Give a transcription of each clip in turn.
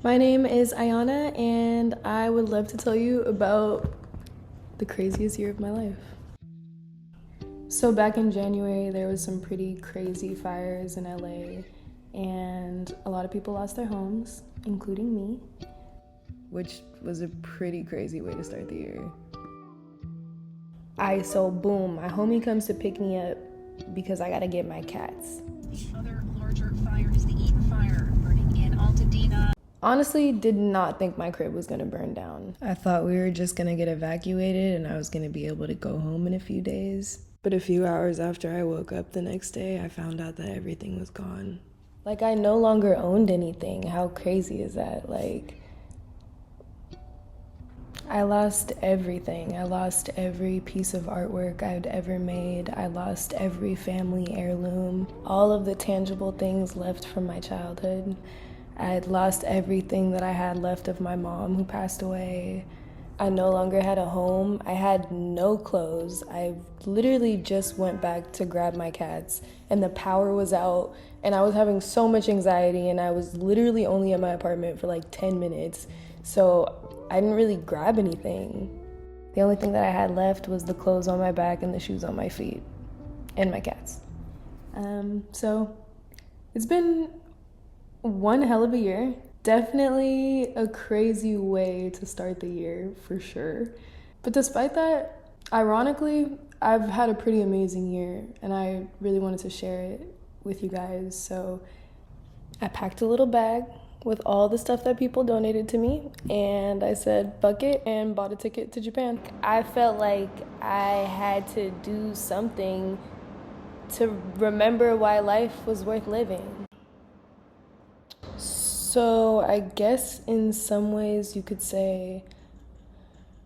My name is Iyana, and I would love to tell you about the craziest year of my life. So back in January, there was some pretty crazy fires in LA, and a lot of people lost their homes, including me, which was a pretty crazy way to start the year. So boom, my homie comes to pick me up because I gotta get my cats. The other larger fire is the Eaton fire, burning in Altadena. Honestly, did not think my crib was gonna burn down. I thought we were just gonna get evacuated and I was gonna be able to go home in a few days. But a few hours after I woke up the next day, I found out that everything was gone. Like, I no longer owned anything. How crazy is that? Like, I lost everything. I lost every piece of artwork I'd ever made. I lost every family heirloom. All of the tangible things left from my childhood. I had lost everything that I had left of my mom, who passed away. I no longer had a home. I had no clothes. I literally just went back to grab my cats, and the power was out, and I was having so much anxiety, and I was literally only at my apartment for like 10 minutes. So I didn't really grab anything. The only thing that I had left was the clothes on my back and the shoes on my feet, and my cats. So it's been one hell of a year. Definitely a crazy way to start the year, for sure. But despite that, ironically, I've had a pretty amazing year, and I really wanted to share it with you guys. So I packed a little bag with all the stuff that people donated to me, and I said, fuck it, and bought a ticket to Japan. I felt like I had to do something to remember why life was worth living. So I guess in some ways you could say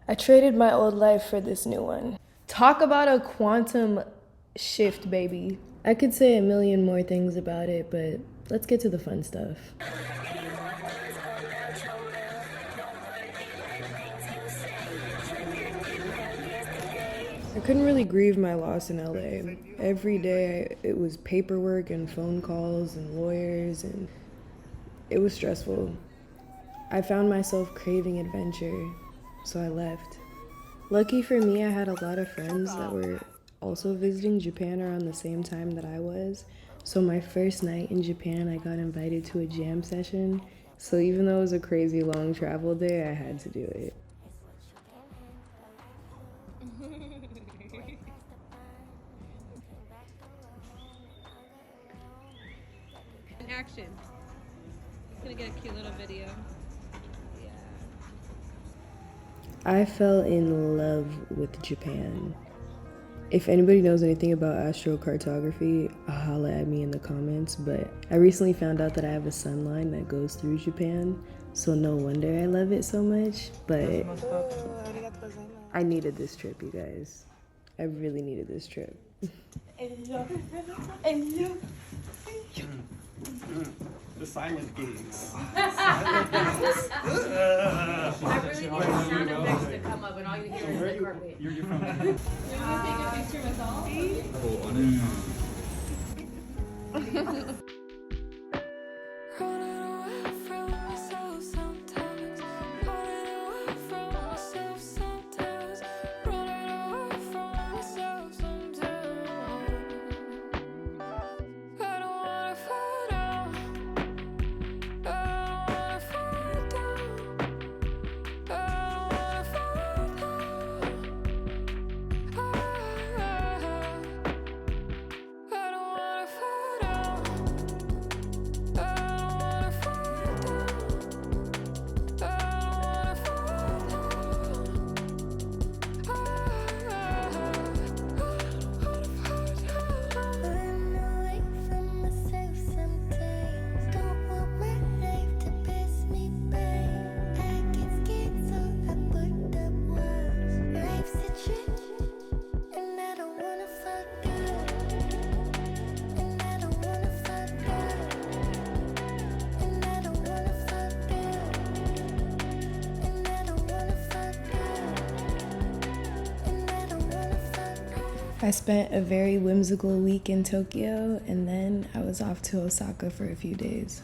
I traded my old life for this new one. Talk about a quantum shift, baby. I could say a million more things about it, but let's get to the fun stuff. I couldn't really grieve my loss in LA. Every day it was paperwork and phone calls and lawyers, and it was stressful. I found myself craving adventure, so I left. Lucky for me, I had a lot of friends that were also visiting Japan around the same time that I was. So my first night in Japan, I got invited to a jam session. So even though it was a crazy long travel day, I had to do it. Action. Gonna get a cute little video. Yeah. I fell in love with Japan. If anybody knows anything about astrocartography, holla at me in the comments, but I recently found out that I have a sun line that goes through Japan, so no wonder I love it so much, but I needed this trip, you guys. I really needed this trip. The silent gaze. I really need the sound effects to come up, and all you hear is the carpet. You're from Will you take a picture with all? I spent a very whimsical week in Tokyo, and then I was off to Osaka for a few days.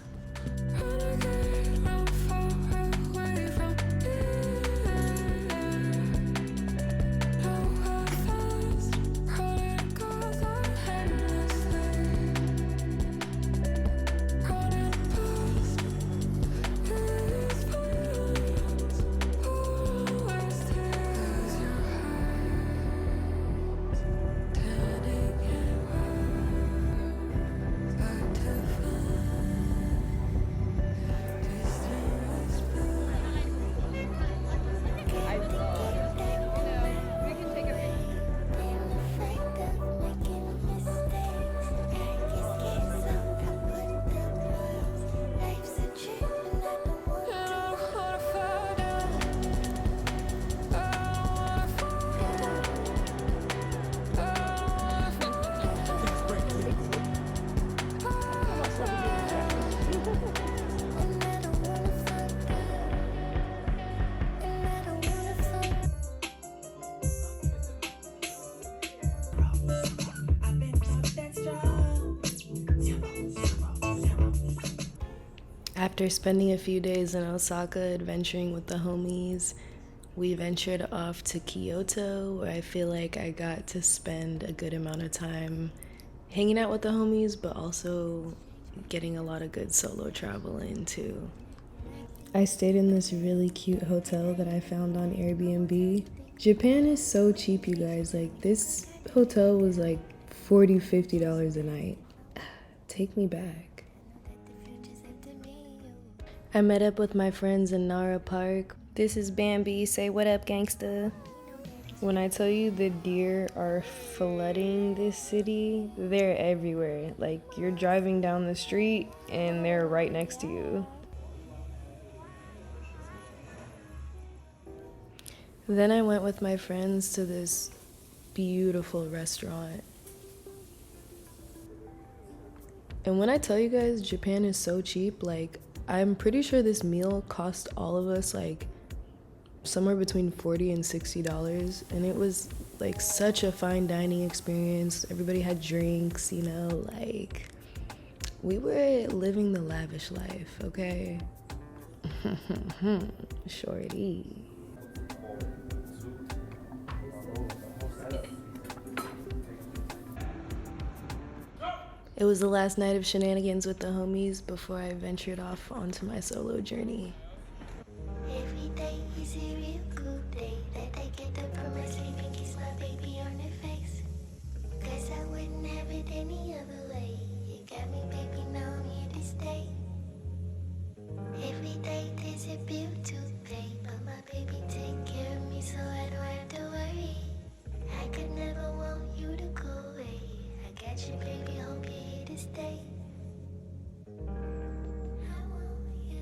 After spending a few days in Osaka adventuring with the homies, we ventured off to Kyoto, where I feel like I got to spend a good amount of time hanging out with the homies, but also getting a lot of good solo travel in too. I stayed in this really cute hotel that I found on Airbnb. Japan is so cheap, you guys. Like, this hotel was like $40-50 a night. Take me back. I met up with my friends in Nara Park. This is Bambi. Say what up, gangsta. When I tell you the deer are flooding this city, they're everywhere. Like, you're driving down the street and they're right next to you. Then I went with my friends to this beautiful restaurant. And when I tell you guys Japan is so cheap, like, I'm pretty sure this meal cost all of us like somewhere between $40 and $60, and it was like such a fine dining experience. Everybody had drinks, you know, like we were living the lavish life, okay? Shorty. It was the last night of shenanigans with the homies before I ventured off onto my solo journey. Every day is a real good day that I get up from my sleep and kiss my baby on the face. 'Cause I wouldn't have it any other way. You got me, baby, now I'm here to stay. Every day there's a bill to pay, but my baby take care of me so I don't have to worry. I could never want you to go away. I got you, baby, hope you're here to stay. I want you.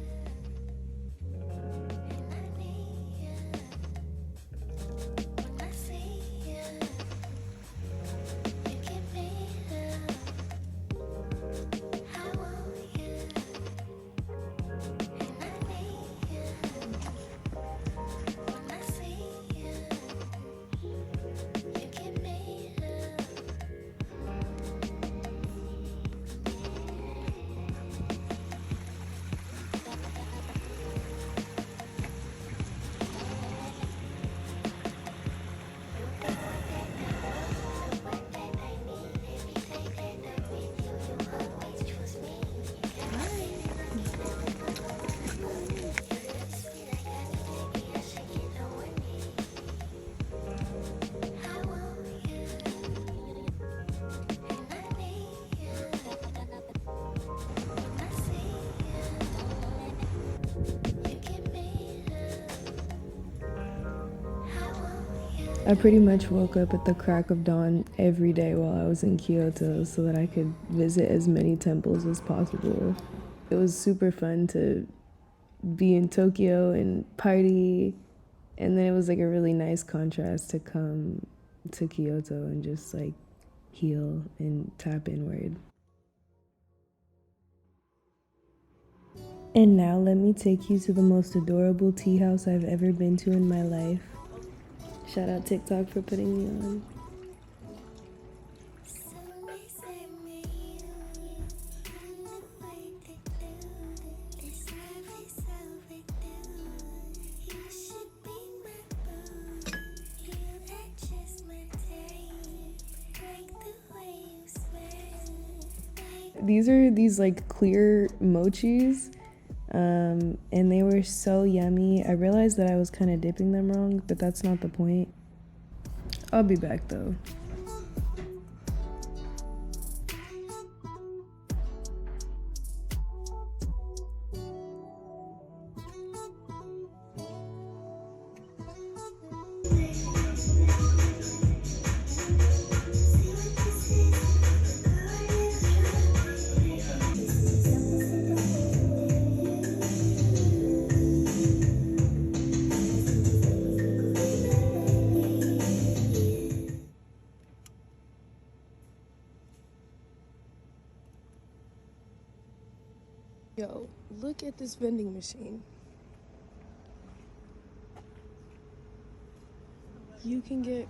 I pretty much woke up at the crack of dawn every day while I was in Kyoto so that I could visit as many temples as possible. It was super fun to be in Tokyo and party, and then it was like a really nice contrast to come to Kyoto and just like heal and tap inward. And now let me take you to the most adorable tea house I've ever been to in my life. Shout out TikTok for putting me on. These are these like clear mochis. And they were so yummy. I realized that I was kind of dipping them wrong, but that's not the point. I'll be back though. Yo, look at this vending machine. You can get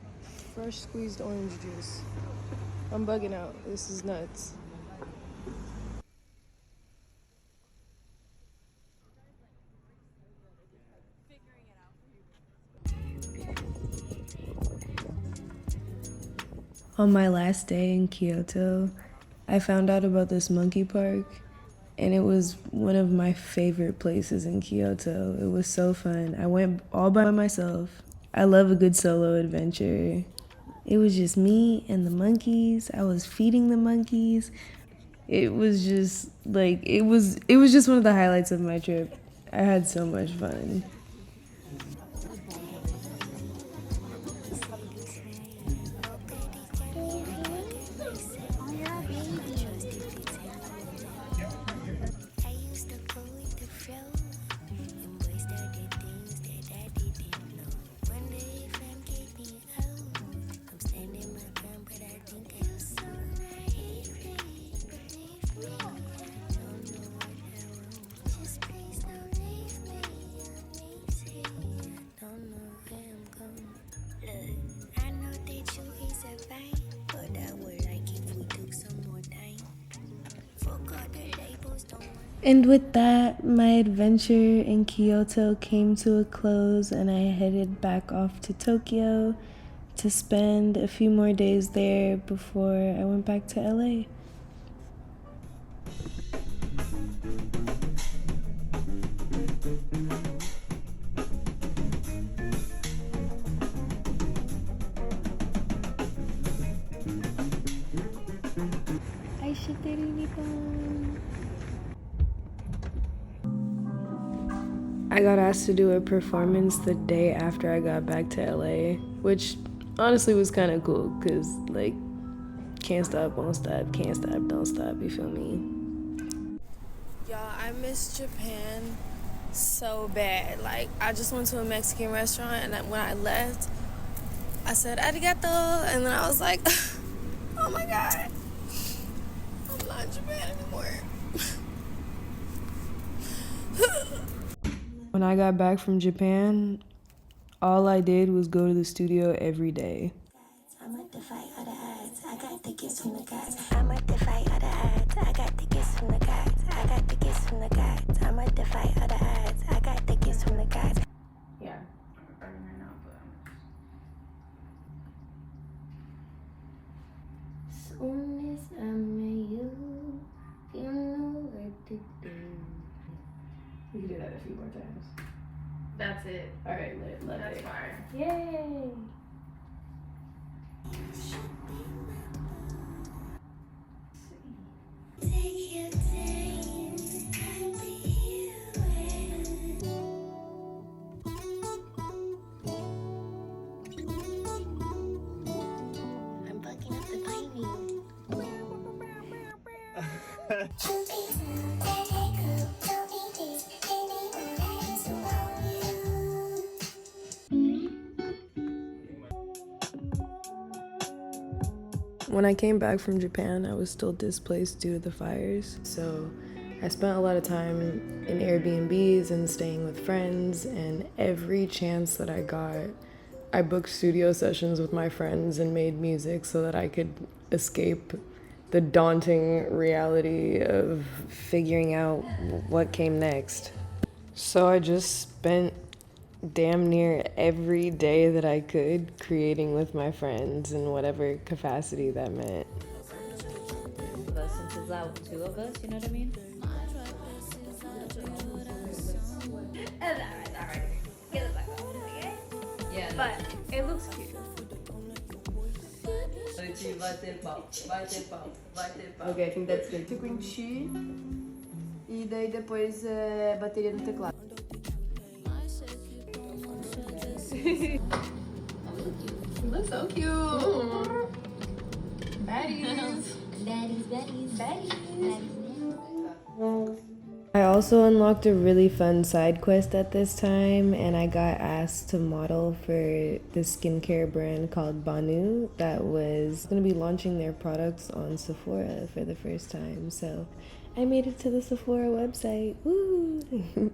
fresh squeezed orange juice. I'm bugging out. This is nuts. On my last day in Kyoto, I found out about this monkey park, and it was one of my favorite places in Kyoto. It was so fun. I went all by myself. I love a good solo adventure. It was just me and the monkeys. I was feeding the monkeys. It was just like it was just one of the highlights of my trip. I had so much fun. I used to go with the flow. And boys started things that I didn't know. Wonder if I'm getting old. I'm standing my ground, but I think I'm so believe me. Don't know what I want. Just please don't leave me uneasy. Don't know where I'm going. Look, I know that you is a vibe, but I would like if we took some more time. Fuck all the labels, don't want. And with that, my adventure in Kyoto came to a close, and I headed back off to Tokyo to spend a few more days there before I went back to LA. Aishiteru, Nippon. I got asked to do a performance the day after I got back to LA, which honestly was kind of cool because, like, can't stop, won't stop, can't stop, don't stop, you feel me? Y'all, I miss Japan so bad. Like, I just went to a Mexican restaurant, and when I left, I said arigato, and then I was like, oh my god, I'm not in Japan anymore. When I got back from Japan, all I did was go to the studio every day. I'm at the fight of the odds. I got the gifts from the gods. I'm at the fight of the odds. I got the gifts from the gods. I got the gifts from the gods. I'm at the fight of the odds. I got the gifts from the gods. Yeah. I'm recording right now, but Soon as I met you, you know what to do. We can do that a few more times. that's it. All right, let That's it. fire. Yay! Take your time. I'll be here waiting. I'm bucking up the timing. When I came back from Japan, I was still displaced due to the fires. So I spent a lot of time in Airbnbs and staying with friends, and every chance that I got, I booked studio sessions with my friends and made music so that I could escape the daunting reality of figuring out what came next. So I just spent damn near every day that I could creating with my friends in whatever capacity that meant. Of us, since it's out two of us, you know what I mean? Alright. Get it back up, okay? Yeah. But it looks cute. Ok, I think that's good. To cream cheese. E daí depois bateria no teclado. Looks so cute. Baddies. I also unlocked a really fun side quest at this time, and I got asked to model for this skincare brand called Banu that was going to be launching their products on Sephora for the first time. So I made it to the Sephora website. Woo!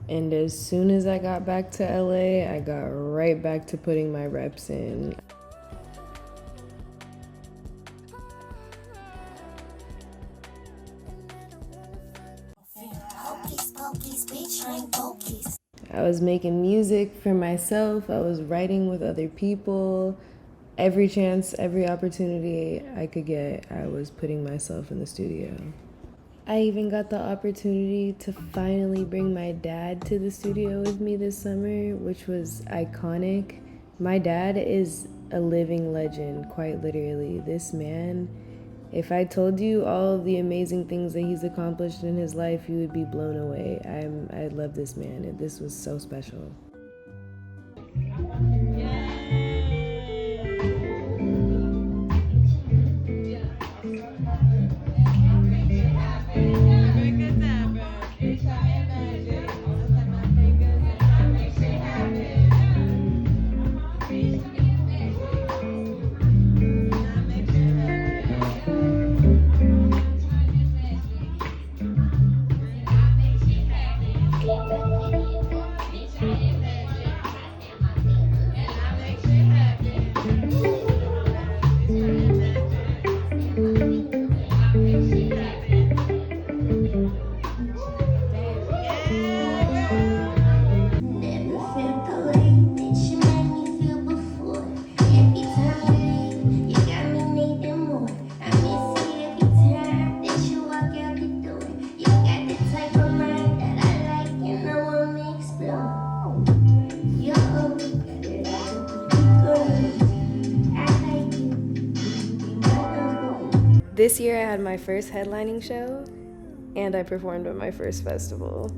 And as soon as I got back to LA, I got right back to putting my reps in. I was making music for myself. I was writing with other people. Every chance, every opportunity I could get, I was putting myself in the studio. I even got the opportunity to finally bring my dad to the studio with me this summer, which was iconic. My dad is a living legend, quite literally. This man, if I told you all of the amazing things that he's accomplished in his life, you would be blown away. I love this man, and this was so special. This year I had my first headlining show, and I performed at my first festival.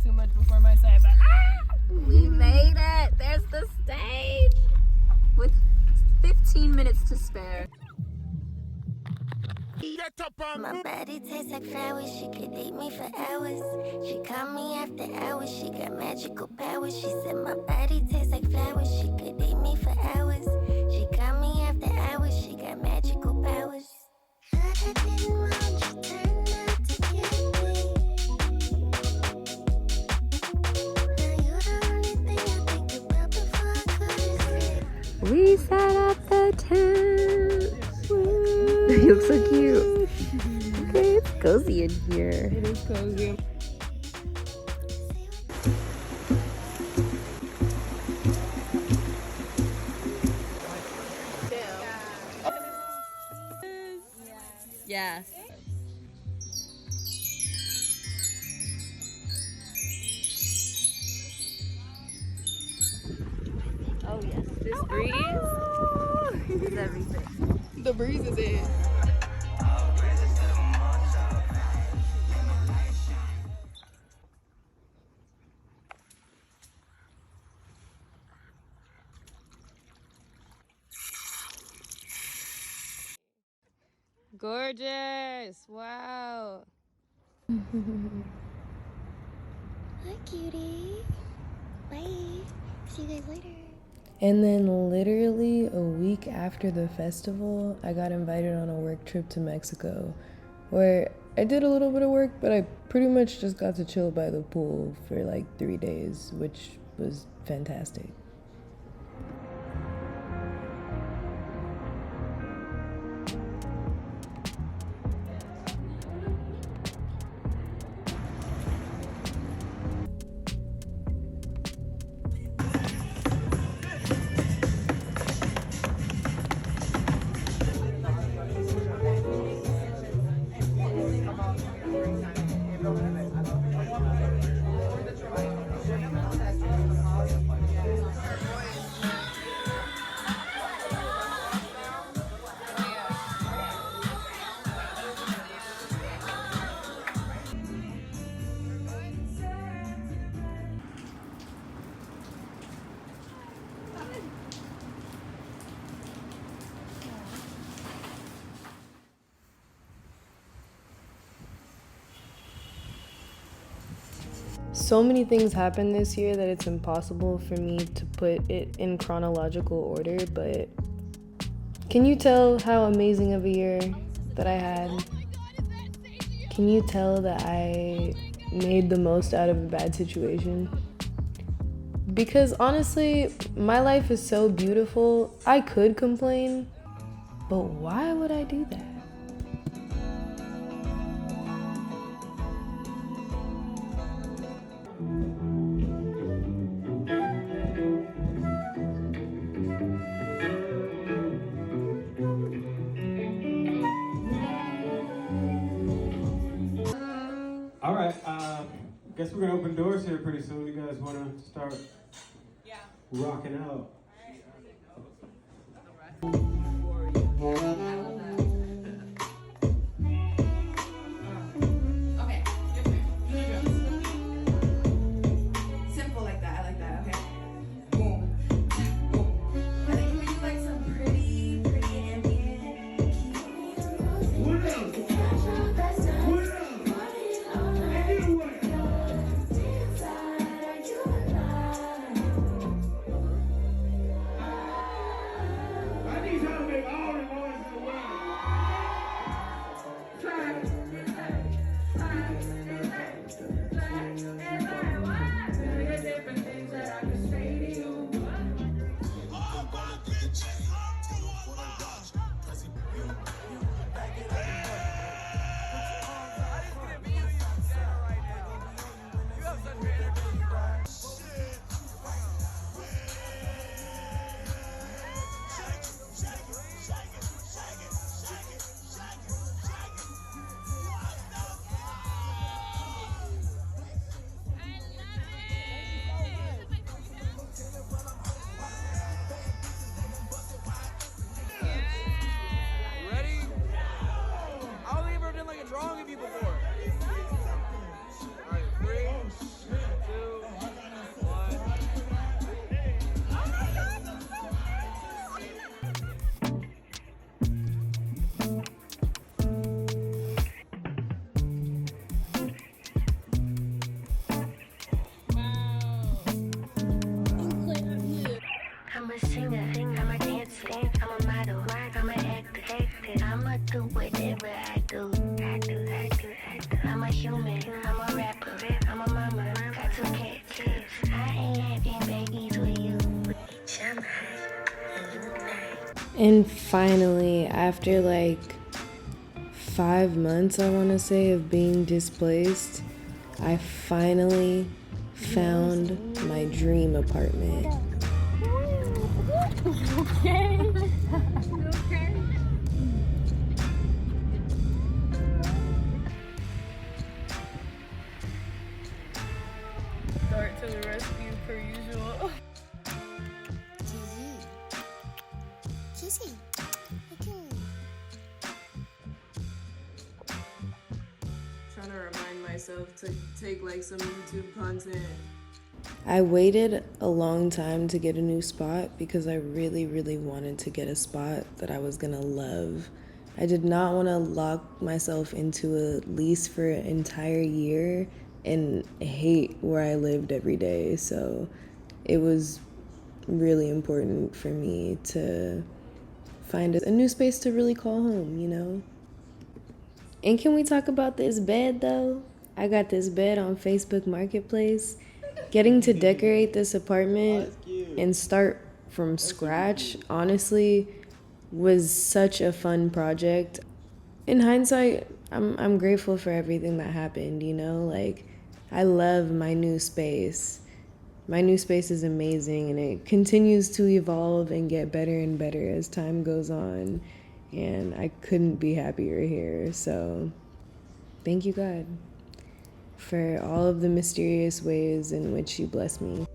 Too much before my side, but We made it. There's the stage with 15 minutes to spare. My body tastes like flowers, she could eat me for hours. She called me after hours, she got magical powers. She said my body tastes like flowers, she could eat me for hours. She called me after hours, she got magical powers. Thought I didn't want you, turned out to get me. Now you're the only thing I think about before I go to sleep. We set up the tent. You look so cute. Okay, it's cozy in here. it is cozy. Yeah. Oh yes, this breeze is everything. The breeze is it. Gorgeous! Wow. Hi, cutie. Bye. See you guys later. And then literally a week after the festival, I got invited on a work trip to Mexico, where I did a little bit of work, but I pretty much just got to chill by the pool for like 3 days, which was fantastic. So many things happened this year that it's impossible for me to put it in chronological order, but can you tell how amazing of a year that I had? Can you tell that I made the most out of a bad situation? Because honestly, my life is so beautiful, I could complain, but why would I do that? All right, guess we're gonna open doors here pretty soon. You guys wanna start rocking out? Okay. Simple like that. I like that. Okay. Boom. Boom. I think we do like some pretty ambient. I'm a singer, I'm a dancer, I'm a model, I'm an actor, I'ma do whatever I do. I'm a human, I'm a rapper, I'm a mama, got 2 cats. I ain't having babies with you. And finally, after like 5 months, I want to say, of being displaced, I finally found my dream apartment. Start to the rescue per usual. Kizzy, Trying to remind myself to take like some YouTube content. I waited a long time to get a new spot because I really wanted to get a spot that I was gonna love. I did not want to lock myself into a lease for an entire year and hate where I lived every day. So it was really important for me to find a new space to really call home, you know? And can we talk about this bed though? I got this bed on Facebook Marketplace. Getting to decorate this apartment and start from scratch, honestly, was such a fun project. In hindsight, I'm grateful for everything that happened, you know? Like, I love my new space. My new space is amazing, and it continues to evolve and get better and better as time goes on. And I couldn't be happier here. So thank you, God, for all of the mysterious ways in which you bless me.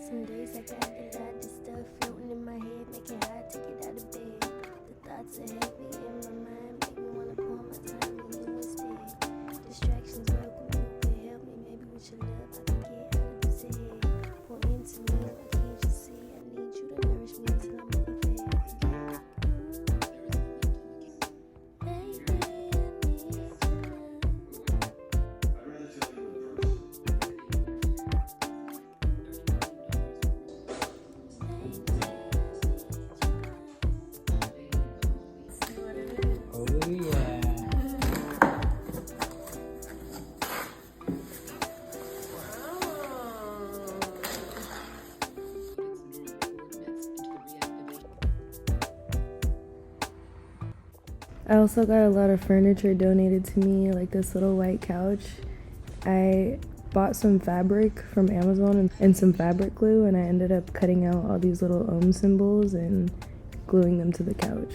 Some days I got a lot of stuff floating in my head, making hard to get out of bed. The thoughts are heavy in my mind, make me wanna pour my time in you instead. Distractions welcome, you could help me, maybe with your love I can get out of this head. Pour into me, why can't you see? I need you to nourish me until I'm overfed. I also got a lot of furniture donated to me, like this little white couch. I bought some fabric from Amazon and some fabric glue, and I ended up cutting out all these little ohm symbols and gluing them to the couch.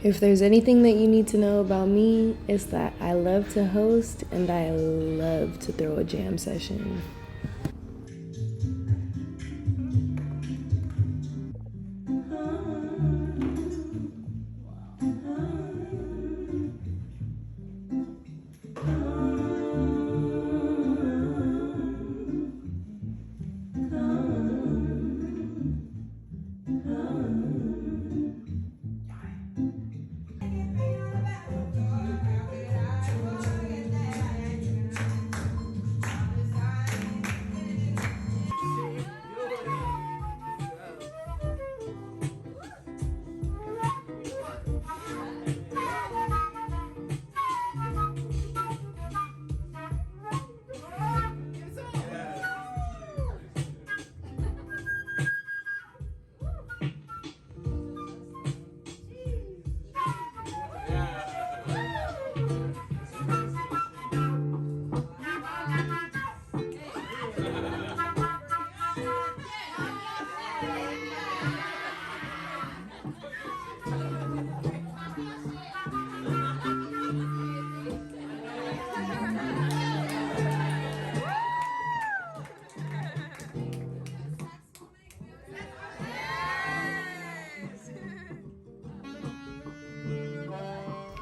If there's anything that you need to know about me, it's that I love to host and I love to throw a jam session.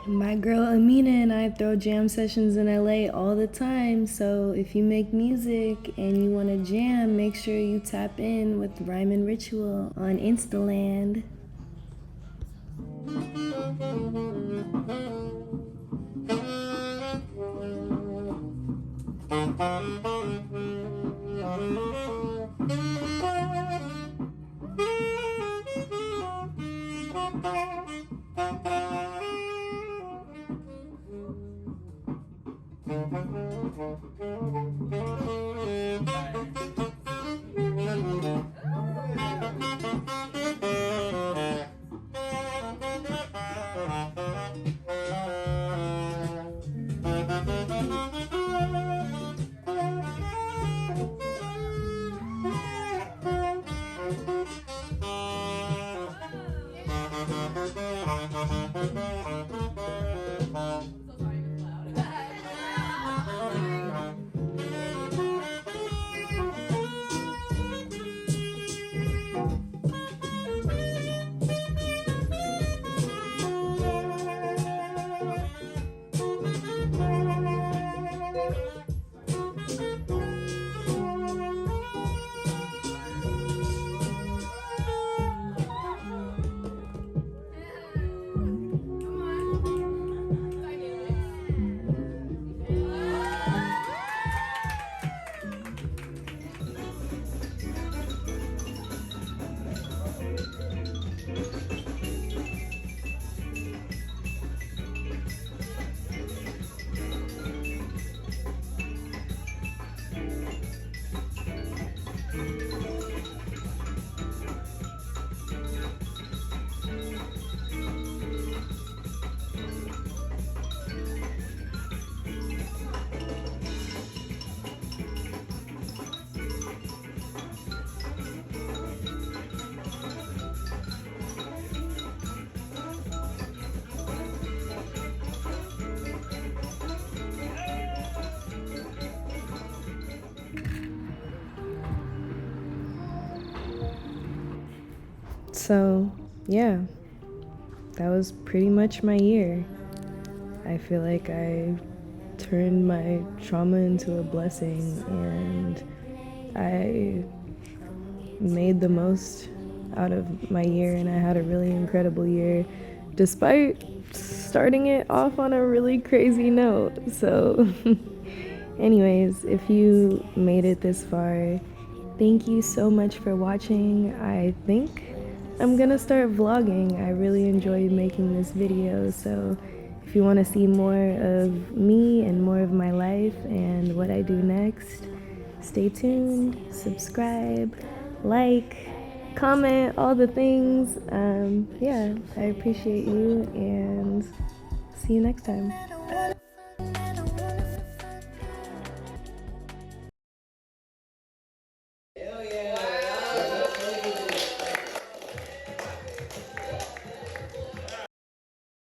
My girl Amina and I throw jam sessions in LA all the time, so if you make music and you want to jam, make sure you tap in with Rhyme and Ritual on Instaland. So, yeah, that was pretty much my year. I feel like I turned my trauma into a blessing and I made the most out of my year, and I had a really incredible year despite starting it off on a really crazy note. So anyways, if you made it this far, thank you so much for watching. I think I'm gonna start vlogging. I really enjoyed making this video, so you want to see more of me and more of my life and what I do next, stay tuned, subscribe, like, comment, all the things. Yeah, I appreciate you and see you next time.